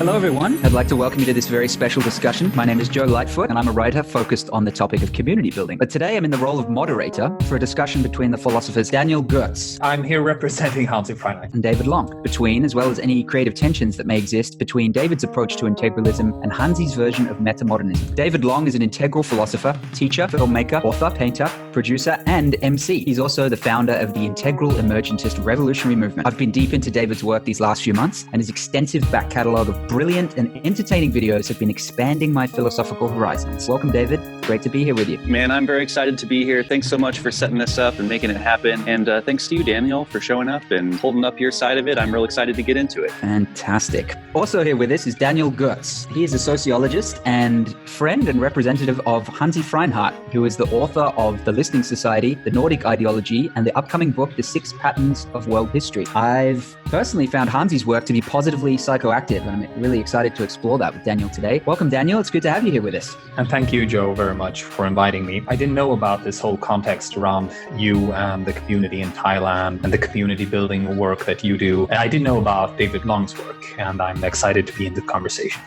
Hello, everyone. I'd like to welcome you to this very special discussion. My name is Joe Lightfoot, and I'm a writer focused on the topic of community building. But today I'm in the role of moderator for a discussion between the philosophers Daniel Görtz. I'm here representing Hansi Freiheit. And David Long, between, as well as any creative tensions that may exist between David's approach to integralism and Hansi's version of Metamodernism. David Long is an integral philosopher, teacher, filmmaker, author, painter, producer, and MC. He's also the founder of the integral Emergentist revolutionary movement. I've been deep into David's work these last few months, and his extensive back catalogue of brilliant and entertaining videos have been expanding my philosophical horizons. Welcome, David. Great to be here with you. Man, I'm very excited to be here. Thanks so much for setting this up and making it happen. And thanks to you, Daniel, for showing up and holding up your side of it. I'm real excited to get into it. Fantastic. Also here with us is Daniel Görtz. He is a sociologist and friend and representative of Hansi Freiheit, who is the author of The Listening Society, The Nordic Ideology, and the upcoming book, The Six Patterns of World History. I've personally found Hansi's work to be positively psychoactive, and I'm really excited to explore that with Daniel today. Welcome, Daniel. It's good to have you here with us. And thank you, Joe, very much for inviting me. I didn't know about this whole context around you and the community in Thailand and the community building work that you do. I didn't know about David Long's work, and I'm excited to be in the conversation.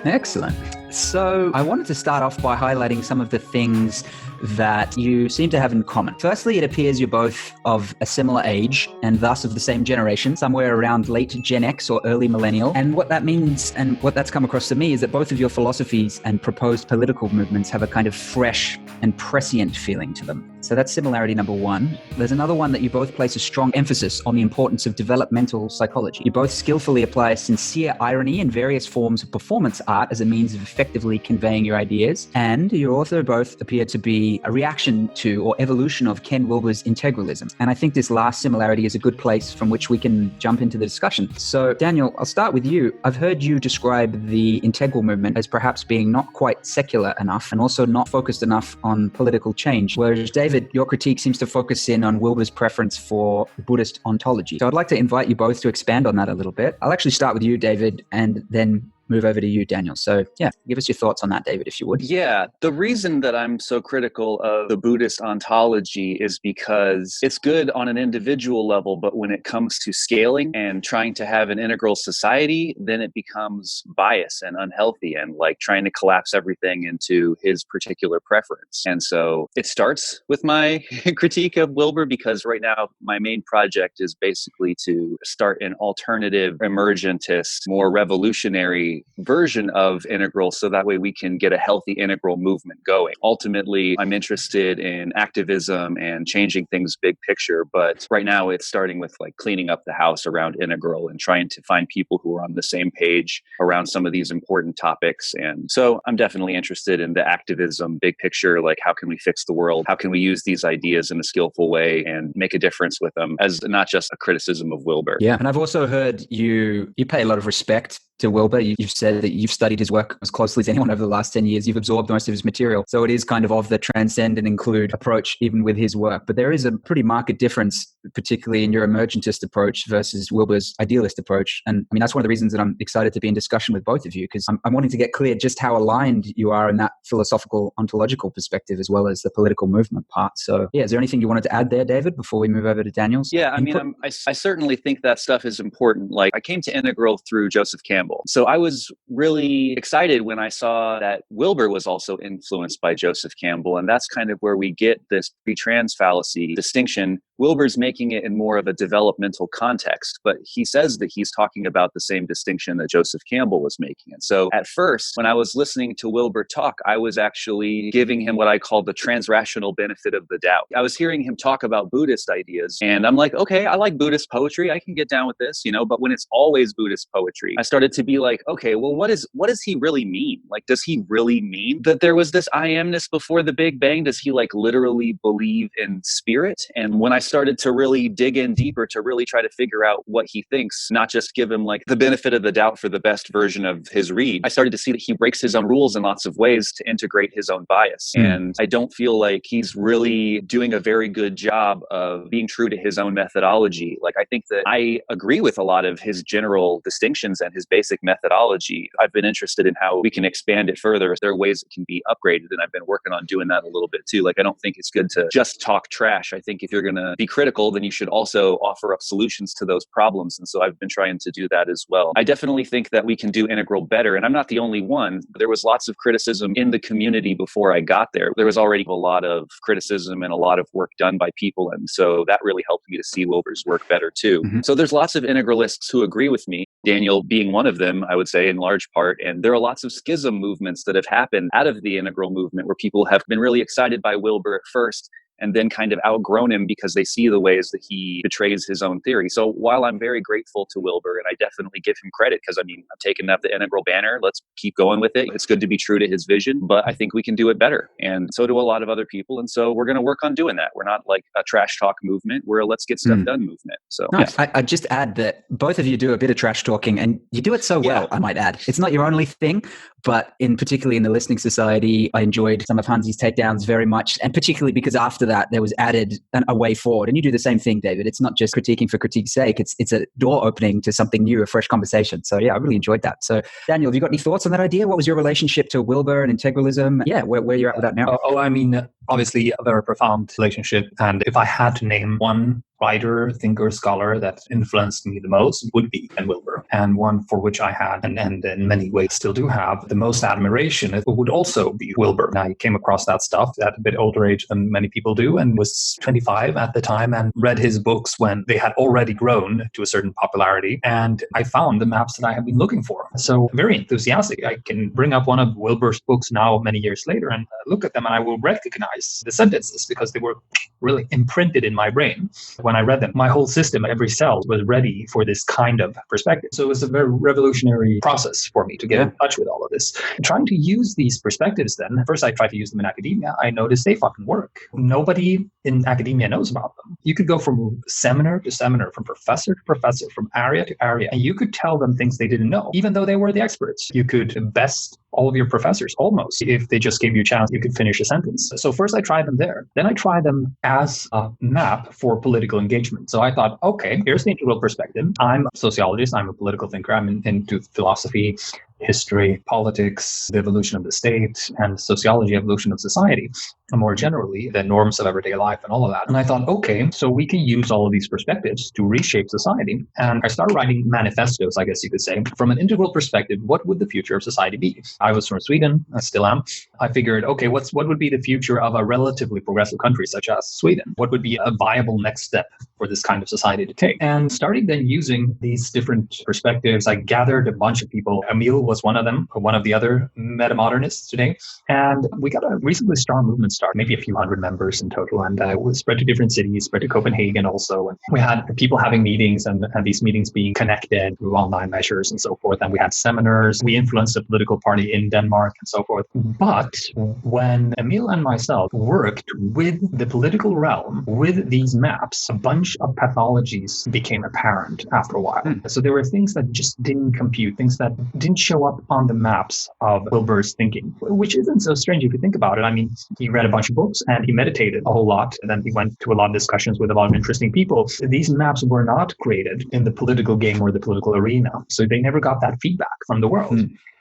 Excellent. So I wanted to start off by highlighting some of the things that you seem to have in common. Firstly, it appears you're both of a similar age and thus of the same generation, somewhere around late Gen X or early millennial. And what that means and what that's come across to me is that both of your philosophies and proposed political movements have a kind of fresh and prescient feeling to them. So that's similarity number one. There's another one that you both place a strong emphasis on the importance of developmental psychology. You both skillfully apply sincere irony in various forms of performance art as a means of effectively conveying your ideas. And you also both appear to be a reaction to or evolution of Ken Wilber's integralism. And I think this last similarity is a good place from which we can jump into the discussion. So Daniel, I'll start with you. I've heard you describe the integral movement as perhaps being not quite secular enough and also not focused enough on political change, whereas David, your critique seems to focus in on Wilber's preference for Buddhist ontology. So I'd like to invite you both to expand on that a little bit. I'll actually start with you, David, and then move over to you, Daniel. So yeah, give us your thoughts on that, David, if you would. Yeah, the reason that I'm so critical of the Buddhist ontology is because it's good on an individual level, but when it comes to scaling and trying to have an integral society, then it becomes biased and unhealthy and like trying to collapse everything into his particular preference. And so it starts with my critique of Wilber because right now my main project is basically to start an alternative, emergentist, more revolutionary version of integral so that way we can get a healthy integral movement going. Ultimately, I'm interested in activism and changing things big picture, but right now it's starting with like cleaning up the house around integral and trying to find people who are on the same page around some of these important topics. And so I'm definitely interested in the activism big picture, like how can we fix the world? How can we use these ideas in a skillful way and make a difference with them as not just a criticism of Wilber? Yeah, and I've also heard you pay a lot of respect to Wilber. You've said that you've studied his work as closely as anyone over the last 10 years. You've absorbed most of his material. So it is kind of the transcend and include approach, even with his work. But there is a pretty marked difference, particularly in your emergentist approach versus Wilber's idealist approach. And I mean, that's one of the reasons that I'm excited to be in discussion with both of you, because I'm wanting to get clear just how aligned you are in that philosophical, ontological perspective, as well as the political movement part. So yeah, is there anything you wanted to add there, David, before we move over to Daniel's? Yeah, I mean, I certainly think that stuff is important. Like I came to integral through Joseph Campbell. So I was really excited when I saw that Wilber was also influenced by Joseph Campbell. And that's kind of where we get this pre-trans fallacy distinction. Wilber's making it in more of a developmental context, but he says that he's talking about the same distinction that Joseph Campbell was making. And so at first, when I was listening to Wilber talk, I was actually giving him what I call the transrational benefit of the doubt. I was hearing him talk about Buddhist ideas, and I'm like, okay, I like Buddhist poetry. I can get down with this, but when it's always Buddhist poetry, I started to be like, okay, well, what does he really mean? Like, does he really mean that there was this I amness before the Big Bang? Does he like literally believe in spirit? And when I started to really dig in deeper to really try to figure out what he thinks, not just give him like the benefit of the doubt for the best version of his read, I started to see that he breaks his own rules in lots of ways to integrate his own bias. And I don't feel like he's really doing a very good job of being true to his own methodology. Like, I think that I agree with a lot of his general distinctions and his basic methodology. I've been interested in how we can expand it further. There are ways it can be upgraded, and I've been working on doing that a little bit too. Like, I don't think it's good to just talk trash. I think if you're going to be critical, then you should also offer up solutions to those problems. And so I've been trying to do that as well. I definitely think that we can do integral better. And I'm not the only one. There was lots of criticism in the community before I got there. There was already a lot of criticism and a lot of work done by people. And so that really helped me to see Wilber's work better too. So there's lots of integralists who agree with me, Daniel being one of them, I would say, in large part. And there are lots of schism movements that have happened out of the integral movement where people have been really excited by Wilber at first and then kind of outgrown him because they see the ways that he betrays his own theory. So while I'm very grateful to Wilber, and I definitely give him credit because, I mean, I'm taking up the integral banner, let's keep going with it. It's good to be true to his vision, but I think we can do it better. And so do a lot of other people. And so we're going to work on doing that. We're not like a trash talk movement. We're a let's get stuff done movement. So nice. Yeah. I'd just add that both of you do a bit of trash talking, and you do it so well, I might add. It's not your only thing, but particularly in the Listening Society, I enjoyed some of Hansi's takedowns very much. And particularly because after that, there was added a way forward. And you do the same thing, David. It's not just critiquing for critique's sake. It's a door opening to something new, a fresh conversation. So yeah, I really enjoyed that. So Daniel, have you got any thoughts on that idea? What was your relationship to Wilber and integralism? Yeah, where you're at with that now? I mean, obviously a very profound relationship. And if I had to name one writer, thinker, scholar that influenced me the most would be Ken Wilber, and one for which I had, and in many ways still do have, the most admiration. It would also be Wilber. I came across that stuff at a bit older age than many people do, and was 25 at the time, and read his books when they had already grown to a certain popularity, and I found the maps that I had been looking for. So very enthusiastic. I can bring up one of Wilber's books now many years later and look at them, and I will recognize the sentences because they were really imprinted in my brain. When I read them, my whole system, every cell was ready for this kind of perspective. So it was a very revolutionary process for me to get in touch with all of this. Trying to use these perspectives then, first I tried to use them in academia. I noticed they fucking work. Nobody in academia knows about them. You could go from seminar to seminar, from professor to professor, from area to area, and you could tell them things they didn't know, even though they were the experts. You could best all of your professors, almost. If they just gave you a chance, you could finish a sentence. So first I tried them there. Then I tried them as a map for political engagement. So I thought, okay, here's the integral perspective. I'm a sociologist. I'm a political thinker. I'm into philosophy, history, politics, the evolution of the state, and sociology, evolution of society, and more generally, the norms of everyday life and all of that. And I thought, okay, so we can use all of these perspectives to reshape society. And I started writing manifestos, I guess you could say. From an integral perspective, what would the future of society be? I was from Sweden, I still am. I figured, okay, what would be the future of a relatively progressive country such as Sweden? What would be a viable next step for this kind of society to take? And starting then using these different perspectives, I gathered a bunch of people. Emil was one of them, one of the other metamodernists today. And we got a reasonably strong movement start, maybe a few hundred members in total. And we spread to different cities, spread to Copenhagen also. And we had people having meetings and these meetings being connected through online measures and so forth. And we had seminars. We influenced a political party in Denmark and so forth. But when Emil and myself worked with the political realm, with these maps, a bunch of pathologies became apparent after a while. So there were things that just didn't compute, things that didn't show up on the maps of Wilber's thinking, which isn't so strange if you think about it. I mean, he read a bunch of books and he meditated a whole lot. And then he went to a lot of discussions with a lot of interesting people. These maps were not created in the political game or the political arena. So they never got that feedback from the world.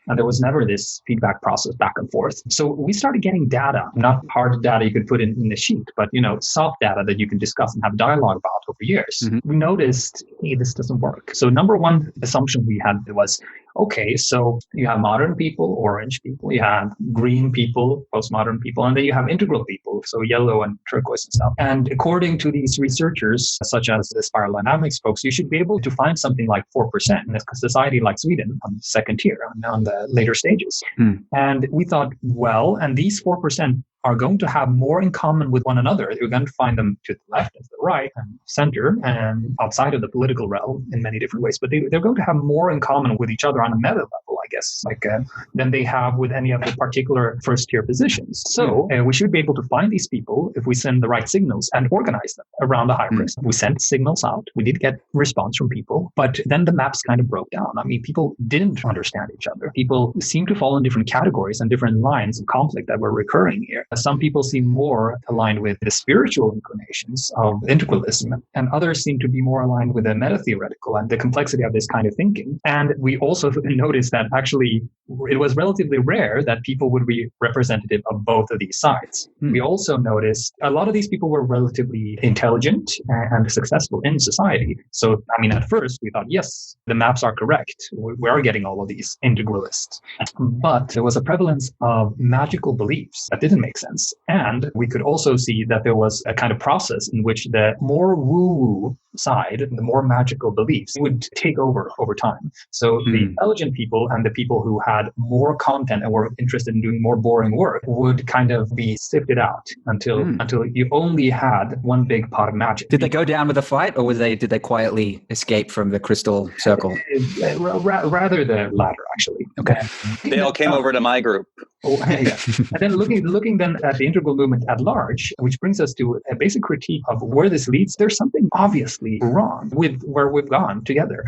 And there was never this feedback process back and forth. So we started getting data, not hard data you could put in a sheet, but, soft data that you can discuss and have dialogue about over years. We noticed, hey, this doesn't work. So number one assumption we had was, okay, so you have modern people, orange people, you have green people, postmodern people, and then you have integral people, so yellow and turquoise and stuff. And according to these researchers, such as the spiral dynamics folks, you should be able to find something like 4% in a society like Sweden on the second tier, on the later stages. And we thought, well, and these 4% are going to have more in common with one another. You're going to find them to the left and to the right and center and outside of the political realm in many different ways. But they're going to have more in common with each other on a meta level, I guess, than they have with any of the particular first-tier positions. So we should be able to find these people if we send the right signals and organize them around the hybrids. We sent signals out. We did get response from people, but then the maps kind of broke down. I mean, people didn't understand each other. People seemed to fall in different categories and different lines of conflict that were recurring here. Some people seem more aligned with the spiritual inclinations of integralism, and others seem to be more aligned with the meta-theoretical and the complexity of this kind of thinking. And we also noticed that actually it was relatively rare that people would be representative of both of these sides. We also noticed a lot of these people were relatively intelligent and successful in society. So, I mean, at first we thought, yes, the maps are correct. We are getting all of these integralists. But there was a prevalence of magical beliefs that didn't make sense. And we could also see that there was a kind of process in which the more woo-woo side, the more magical beliefs would take over time. So the intelligent people and the people who had more content and were interested in doing more boring work would kind of be sifted out until you only had one big pot of magic. Did they go down with a fight, or did they quietly escape from the crystal circle? Rather the latter, actually. Okay. They all came over to my group. Yeah. And then looking then at the integral movement at large, which brings us to a basic critique of where this leads. There's something obviously wrong with where we've gone together.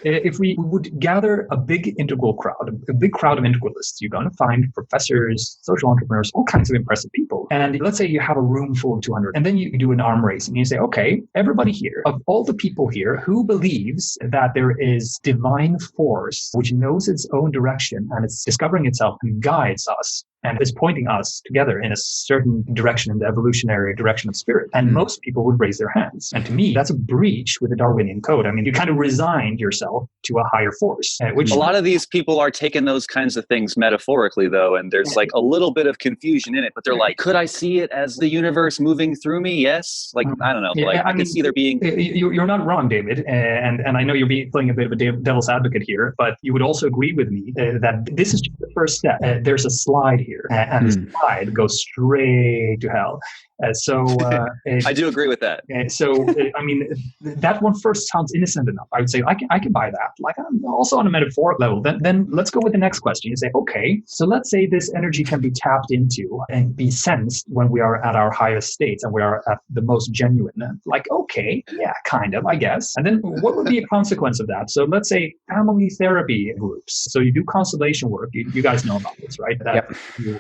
If we would gather a big integral crowd, a big crowd of integralists, you're going to find professors, social entrepreneurs, all kinds of impressive people. And let's say you have a room full of 200, and then you do an arm race and you say, okay, everybody here, of all the people here, who believes that there is divine force which knows its own direction and it's discovering itself and guides us and is pointing us together in a certain direction, in the evolutionary direction of spirit? And most people would raise their hands. And to me, that's a breach with the Darwinian code. I mean, you kind of resigned yourself to a higher force. Which a lot of these people are taking those kinds of things metaphorically, though, and there's like a little bit of confusion in it. But they're like, could I see it as the universe moving through me? Yes. Like, I don't know. Yeah, like, I can see there being... You're not wrong, David. And I know you're playing a bit of a devil's advocate here, but you would also agree with me that this is just the first step. There's a slide here, and the slide goes straight to hell. I do agree with that. I mean, that one first sounds innocent enough. I would say I can buy that. Like, I'm also on a metaphoric level. Then let's go with the next question. You say, okay, so let's say this energy can be tapped into and be sensed when we are at our highest states and we are at the most genuine. Like, okay, yeah, kind of, I guess. And then what would be a consequence of that? So let's say family therapy groups. So you do constellation work. You guys know about this, right? That you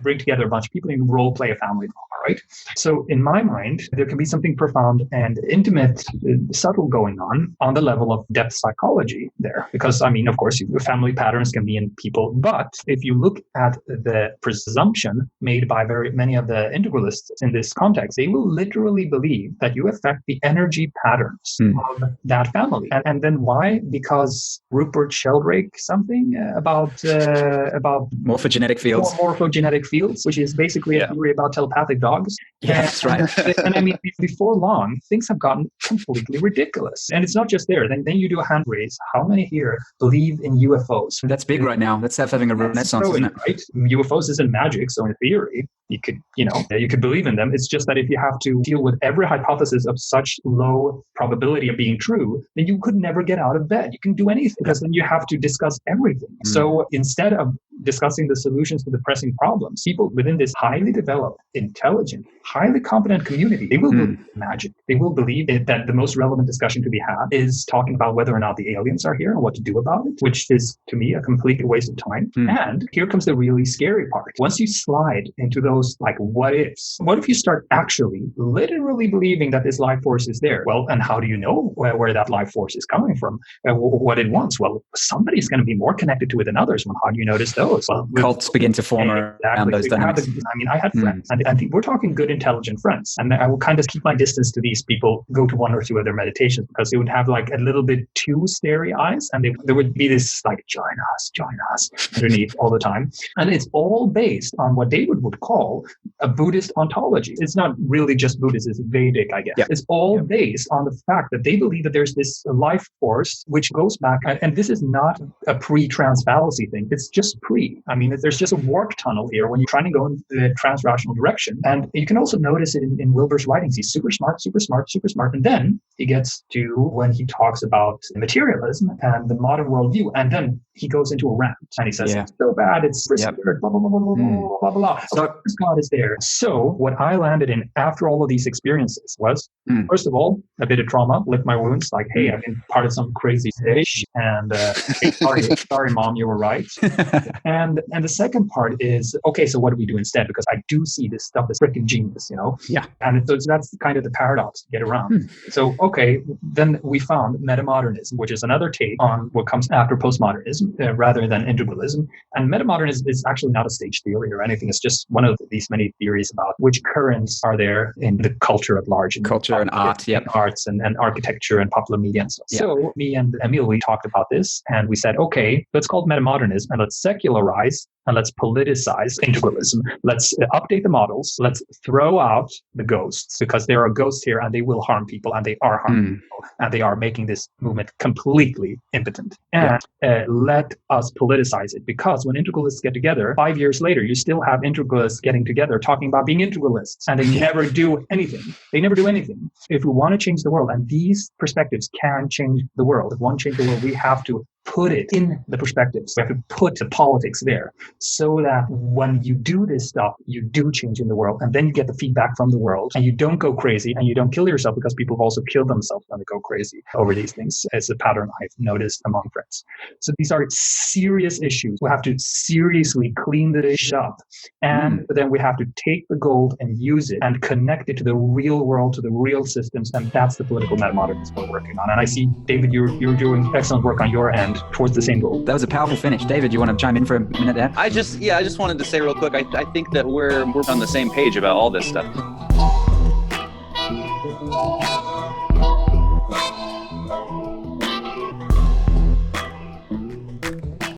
bring together a bunch of people and you role play a family drama, right? So in my mind, there can be something profound and intimate, subtle going on the level of depth psychology there. Because, I mean, of course, family patterns can be in people. But if you look at the presumption made by very many of the integralists in this context, they will literally believe that you affect the energy patterns of that family. And then why? Because Rupert Sheldrake something about morphogenetic fields. Morphogenetic fields, which is basically a theory about telepathic dogs. Yeah, that's right. And I mean, before long, things have gotten completely ridiculous. And it's not just there. Then you do a hand raise. How many here believe in UFOs? That's big right now. That's having a renaissance, isn't it? Right? UFOs isn't magic. So in theory, you could believe in them. It's just that if you have to deal with every hypothesis of such low probability of being true, then you could never get out of bed. You can do anything because then you have to discuss everything. So instead of discussing the solutions to the pressing problems, people within this highly developed, intelligent, highly competent community, they will believe in magic. They will believe that the most relevant discussion to be had is talking about whether or not the aliens are here and what to do about it, which is, to me, a complete waste of time. And here comes the really scary part. Once you slide into those, like, what ifs, what if you start actually literally believing that this life force is there? Well, and how do you know where that life force is coming from? What it wants? Well, somebody's going to be more connected to it than others. Well, how do you notice those? Well, cults begin to form around those dynamics. I had friends, and I think we're talking good, intelligent friends. And I will kind of keep my distance to these people, go to one or two of their meditations, because they would have like a little bit too starey eyes. And there would be this like, join us underneath all the time. And it's all based on what David would call a Buddhist ontology. It's not really just Buddhist, it's Vedic, I guess. Yeah. It's all based on the fact that they believe that there's this life force which goes back, and this is not a pre-trans fallacy thing. It's just pre. I mean, there's just a warp tunnel here when you're trying to go in the transrational direction. And you can also notice it in Wilber's writings. He's super smart. And then he gets to when he talks about materialism and the modern worldview. And then he goes into a rant and he says, it's so bad, it's spirit, blah, blah, blah, blah, blah, blah, blah. So of course God is there. So what I landed in after all of these experiences was, first of all, a bit of trauma, lick my wounds, like, hey, I've been part of some crazy fish. And sorry, mom, you were right. And the second part is, okay, so what do we do instead? Because I do see this stuff as freaking genius, Yeah. And so that's kind of the paradox to get around. So, okay, then we found metamodernism, which is another take on what comes after postmodernism rather than integralism. And metamodernism is actually not a stage theory or anything. It's just one of these many theories about which currents are there in the culture at large. Culture and art, arts and architecture and popular media and stuff. Yep. So me and Emil, we talked about this and we said, okay, let's call it metamodernism and let's secularize and let's politicize integralism. Let's update the models. Let's throw out the ghosts because there are ghosts here and they will harm people and they are harming people and they are making this movement completely impotent. And let us politicize it because when integralists get together, 5 years later, you still have integralists getting together talking about being integralists and they never do anything. They never do anything. If we want to change the world, and these perspectives can change the world, if we want to change the world, we have to put it in the perspectives. We have to put the politics there so that when you do this stuff, you do change in the world. And then you get the feedback from the world and you don't go crazy and you don't kill yourself because people have also killed themselves when they go crazy over these things. It's a pattern I've noticed among friends. So these are serious issues. We have to seriously clean the dish up. And then we have to take the gold and use it and connect it to the real world, to the real systems. And that's the political metamodernism we're working on. And I see, David, you're doing excellent work on your end towards the same goal. That was a powerful finish. David, you want to chime in for a minute there? I just wanted to say real quick, I think that we're on the same page about all this stuff.